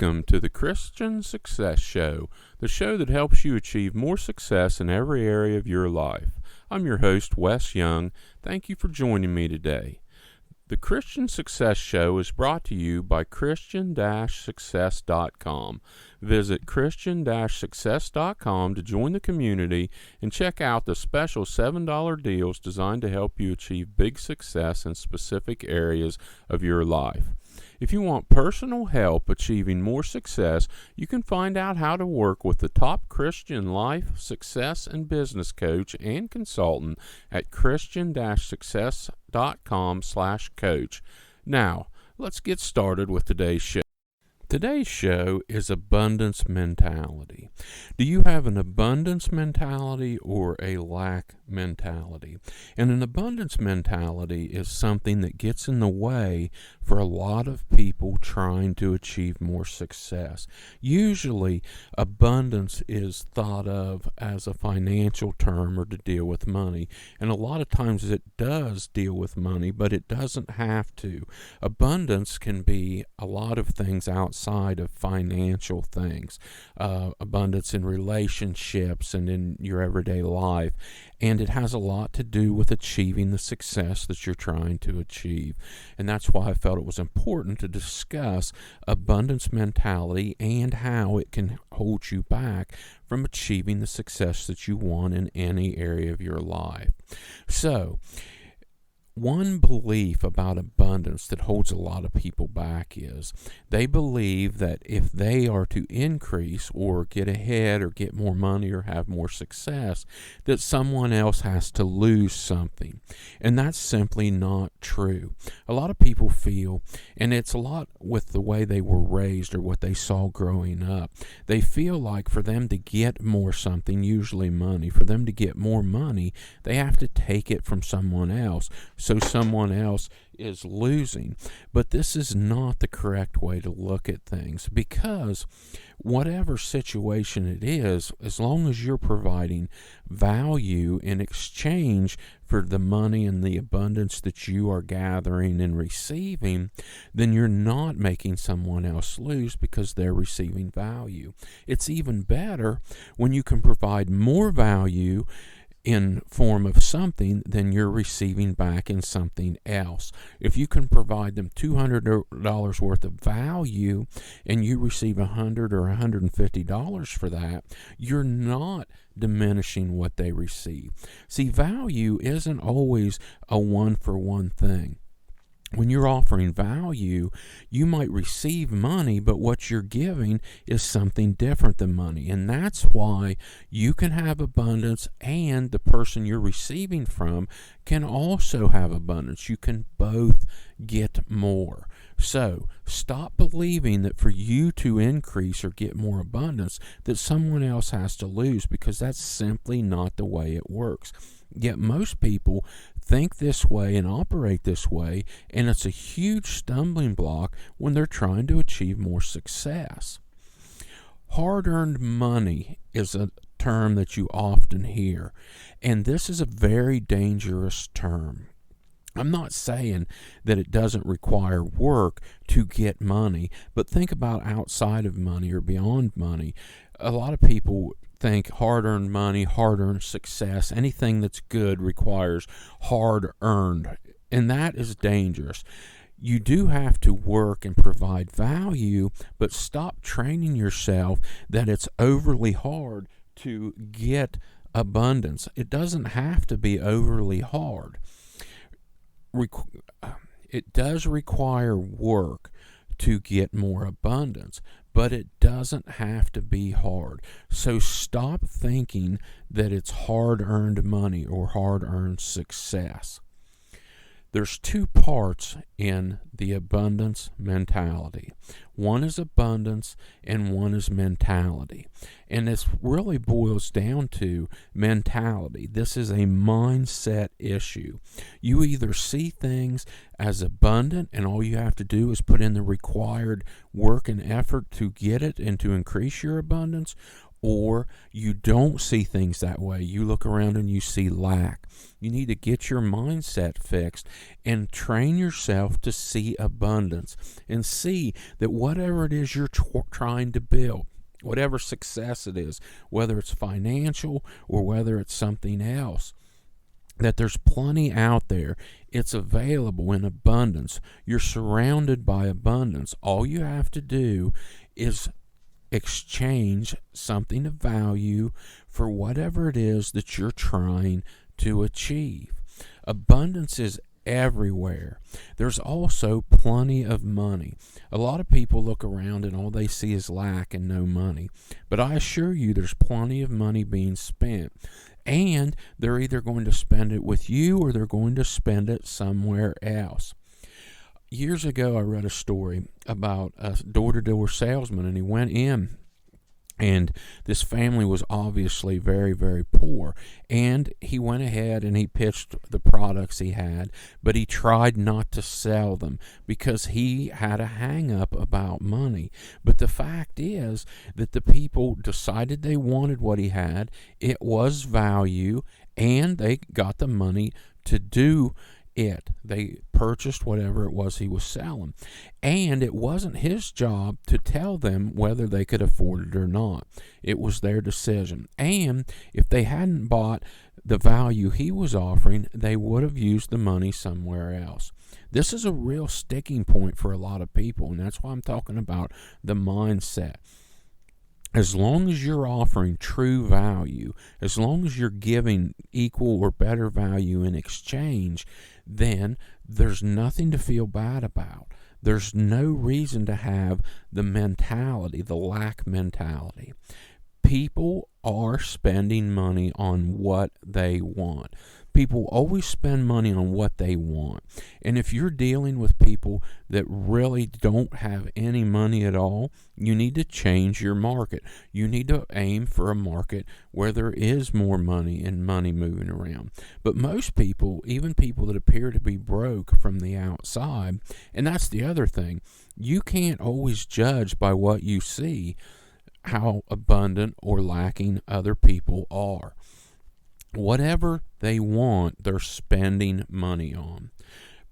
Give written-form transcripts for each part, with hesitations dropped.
Welcome to the Christian Success Show, the show that helps you achieve more success in every area of your life. I'm your host, Wes Young. Thank you for joining me today. The Christian Success Show is brought to you by Christian-Success.com. Visit Christian-Success.com to join the community and check out the special $7 deals designed to help you achieve big success in specific areas of your life. If you want personal help achieving more success, you can find out how to work with the top Christian life, success, and business coach and consultant at Christian-Success.com/coach. Now, let's get started with today's show. Today's show is abundance mentality. Do you have an abundance mentality or a lack mentality? And an abundance mentality is something that gets in the way for a lot of people trying to achieve more success. Usually, abundance is thought of as a financial term or to deal with money. And a lot of times it does deal with money, but it doesn't have to. Abundance can be a lot of things outside of financial things, abundance in relationships and in your everyday life, and it has a lot to do with achieving the success that you're trying to achieve. And that's why I felt it was important to discuss abundance mentality and how it can hold you back from achieving the success that you want in any area of your life. So, one belief about abundance that holds a lot of people back is they believe that if they are to increase or get ahead or get more money or have more success, that someone else has to lose something. And that's simply not true. A lot of people feel, and it's a lot with the way they were raised or what they saw growing up, they feel like for them to get more something, usually money, for them to get more money, they have to take it from someone else. So someone else is losing. But this is not the correct way to look at things, because whatever situation it is, as long as you're providing value in exchange for the money and the abundance that you are gathering and receiving, then you're not making someone else lose because they're receiving value. It's even better when you can provide more value in form of something than you're receiving back in something else. If you can provide them $200 worth of value and you receive $100 or $150 for that, you're not diminishing what they receive. See, value isn't always a one-for-one thing. When you're offering value, you might receive money, but what you're giving is something different than money. And that's why you can have abundance and the person you're receiving from can also have abundance. You can both get more. So stop believing that for you to increase or get more abundance, that someone else has to lose, because that's simply not the way it works. Yet most people think this way and operate this way, and it's a huge stumbling block when they're trying to achieve more success. Hard-earned money is a term that you often hear, and this is a very dangerous term. I'm not saying that it doesn't require work to get money, but think about outside of money or beyond money. A lot of people think hard-earned money, hard-earned success, anything that's good requires hard-earned, and that is dangerous. You do have to work and provide value, but stop training yourself that it's overly hard to get abundance. It doesn't have to be overly hard. It does require work to get more abundance, but it doesn't have to be hard. So stop thinking that it's hard-earned money or hard-earned success. There's two parts in the abundance mentality. One is abundance and one is mentality. And this really boils down to mentality. This is a mindset issue. You either see things as abundant and all you have to do is put in the required work and effort to get it and to increase your abundance, or you don't see things that way. You look around and you see lack. You need to get your mindset fixed and train yourself to see abundance and see that whatever it is you're trying to build, whatever success it is, whether it's financial or whether it's something else, that there's plenty out there. It's available in abundance. You're surrounded by abundance. All you have to do is exchange something of value for whatever it is that you're trying to achieve. Abundance is everywhere. There's also plenty of money. A lot of people look around and all they see is lack and no money. But I assure you there's plenty of money being spent. And they're either going to spend it with you or they're going to spend it somewhere else. Years ago, I read a story about a door-to-door salesman, and he went in, and this family was obviously very, very poor. And he went ahead and he pitched the products he had, but he tried not to sell them because he had a hang-up about money. But the fact is that the people decided they wanted what he had. It was value, and they got the money to do it. They purchased whatever it was he was selling. And it wasn't his job to tell them whether they could afford it or not. It was their decision. And if they hadn't bought the value he was offering, they would have used the money somewhere else. This is a real sticking point for a lot of people, and that's why I'm talking about the mindset. As long as you're offering true value, as long as you're giving equal or better value in exchange, then there's nothing to feel bad about. There's no reason to have the mentality, the lack mentality. People are spending money on what they want. People always spend money on what they want. And if you're dealing with people that really don't have any money at all, you need to change your market. You need to aim for a market where there is more money and money moving around. But most people, even people that appear to be broke from the outside, and that's the other thing, you can't always judge by what you see how abundant or lacking other people are. Whatever they want, they're spending money on.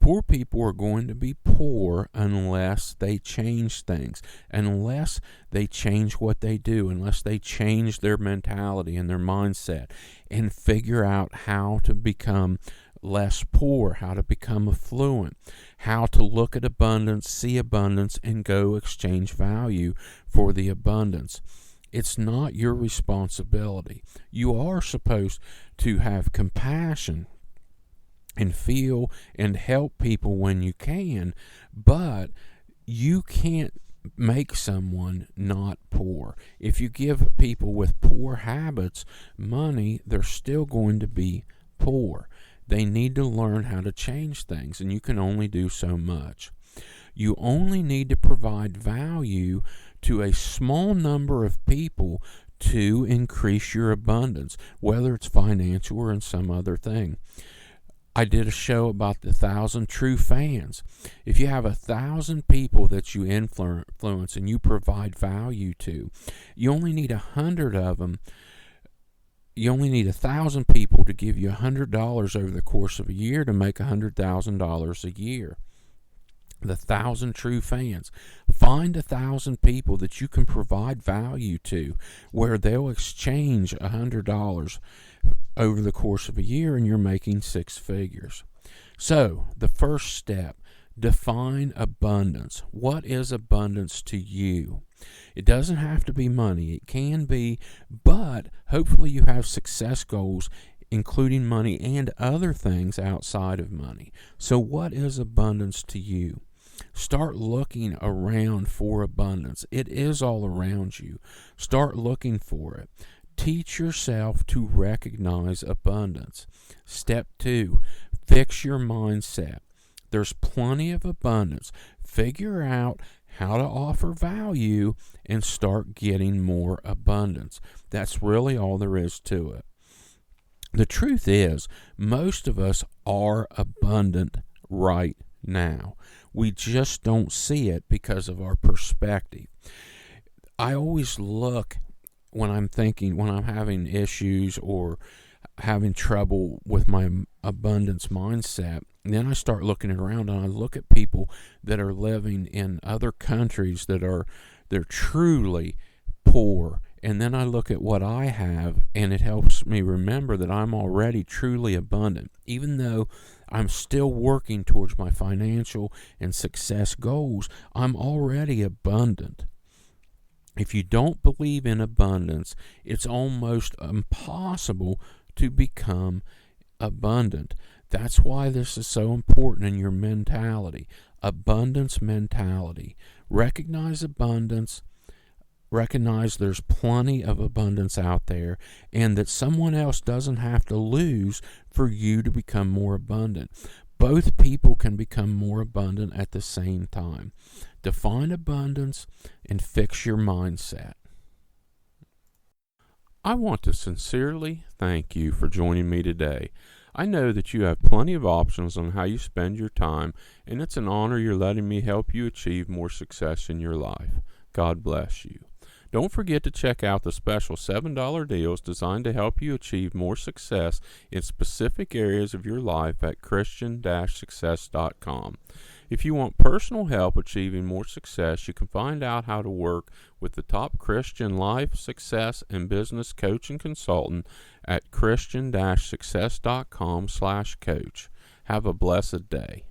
Poor people are going to be poor unless they change things, unless they change what they do, unless they change their mentality and their mindset and figure out how to become less poor, how to become affluent, how to look at abundance, see abundance, and go exchange value for the abundance. It's not your responsibility. You are supposed to have compassion and feel and help people when you can, but you can't make someone not poor. If you give people with poor habits money, they're still going to be poor. They need to learn how to change things, and you can only do so much. You only need to provide value to a small number of people to increase your abundance, whether it's financial or in some other thing. I did a show about the 1,000 true fans. If you have 1,000 people that you influence and you provide value to, you only need 100 of them. You only need 1,000 people to give you $100 over the course of a year to make $100,000 a year. The 1,000 true fans. Find 1,000 people that you can provide value to, where they'll exchange $100 over the course of a year, and you're making six figures. So, the first step, define abundance. What is abundance to you? It doesn't have to be money. It can be, but hopefully you have success goals including money and other things outside of money. So what is abundance to you? Start looking around for abundance. It is all around you. Start looking for it. Teach yourself to recognize abundance. Step 2, fix your mindset. There's plenty of abundance. Figure out how to offer value and start getting more abundance. That's really all there is to it. The truth is, most of us are abundant right now. We just don't see it because of our perspective. I always look, when I'm having issues or having trouble with my abundance mindset, then I start looking around and I look at people that are living in other countries they're truly poor, and then I look at what I have, and it helps me remember that I'm already truly abundant. Even though I'm still working towards my financial and success goals, I'm already abundant. If you don't believe in abundance, it's almost impossible to become abundant. That's why this is so important in your mentality. Abundance mentality. Recognize abundance. Recognize there's plenty of abundance out there, and that someone else doesn't have to lose for you to become more abundant. Both people can become more abundant at the same time. Define abundance and fix your mindset. I want to sincerely thank you for joining me today. I know that you have plenty of options on how you spend your time, and it's an honor you're letting me help you achieve more success in your life. God bless you. Don't forget to check out the special $7 deals designed to help you achieve more success in specific areas of your life at Christian-success.com. If you want personal help achieving more success, you can find out how to work with the top Christian life, success, and business coach and consultant at Christian-success.com/coach. Have a blessed day.